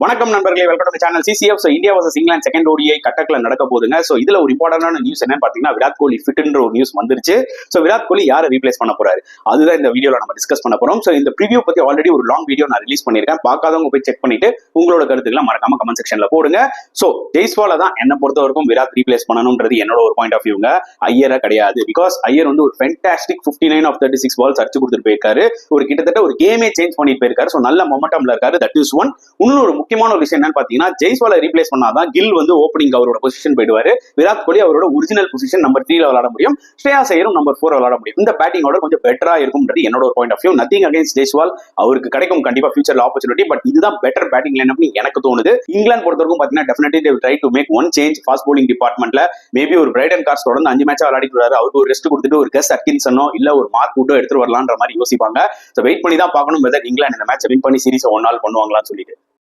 வணக்கம் நண்பர்களே, welcome to channel CCF. India versus England second ODI கட்டக்ல நடக்க போகுதுங்க. ஸோ இதுல ஒரு இம்பார்ட்டன்டான நியூஸ் என்னன்னு பாத்தீங்கன்னா, விராட் கோலி ஃபிட்ன்ற ஒரு நியூஸ் வந்துருச்சு. ஸோ விராட் கோலி யாரை ரீப்ளேஸ் பண்ண போறாரு, அதுதான் இந்த வீடியோல நம்ம டிஸ்கஸ் பண்ண போறோம். ஸோ இந்த ப்ரிவியூ பத்தி ஆல்ரெடி ஒரு லாங் வீடியோ நான் ரிலீஸ் பண்ணிருக்கேன். பார்க்காதவங்க போய் செக் பண்ணிட்டு உங்களோட கருத்துக்களை மறக்காம கமெண்ட் செக்ஷன்ல போடுங்க. ஸோ ஜெய்ஸ்வாலை தான் என்ன பொறுத்த வரைக்கும் விராட் ரீப்ளேஸ் பண்ணணும்ன்றது என்னோட ஒரு பாயிண்ட் ஆஃப் வியூங்க. ஐயரை கிடையாது. பிகாஸ் ஐயர் வந்து ஒரு ஃபென்டாஸ்டிக் 59 of 36 பால்ஸ் அடிச்சு கொடுத்துட்டு போயிருக்காரு. ஒரு கிட்டத்தட்ட ஒரு கேமே சேஞ்ச் பண்ணிட்டு போயிருக்காரு. ஸோ நல்ல மொமெண்டம்ல இருக்காரு. That is one. இன்னொரு முக்கியமான ஒரு விஷயம் என்னன்னு ஜெய்ஸ்வாலை ரீப்ளேஸ் பண்ணாதான் கில் வந்து ஓப்பனிங் அவரோட பொசிஷன் போயிடுவாரு. விராட் கோலி அவரோட ஒரிஜினல் பொசிஷன் நம்பர் 3 விளையாட முடியும். ஸ்ரேயாஸ் ஐயரும் நம்பர் 4 விளையாட முடியும். இந்த பேட்டிங்கோட கொஞ்சம் பெட்டரா இருக்கும்ன்றது என்னோட ஒரு point of view. Nothing against Jaiswal, அவருக்கு கிடைக்கும் கண்டிப்பா ஃபியூச்சர்ல ஆப்பர்ச்சுனிட்டி. பட் இதுதான் பெட்டர் பேட்டிங் லைனப்னு எனக்கு தோணுது. இங்கிலாந்து பொறுத்தவரைக்கும் பாத்தீங்கன்னா definitely they will try to make one change fast bowling டிபார்ட்மெண்ட்ல. மேபி ஒரு பிரைடன் கார்ஸ் தொடர்ந்து 5 மேட்சா விளையாடிட்டு அவருக்கு ஒரு ரெஸ்ட் கொடுத்துட்டு ஒரு கஸ் அட்கின்சனோ இல்ல ஒரு மார்க் வுட்டோ எடுத்துட்டு வரலான்ற மாதிரி யோசிப்பாங்க. வெயிட் பண்ணி தான் பார்க்கணும் வெதர் இங்கிலாந்து இந்த மேட்சை வின் பண்ணி சீரிஸ் 1-0 பண்ணுவாங்களான்னு சொல்லிட்டு.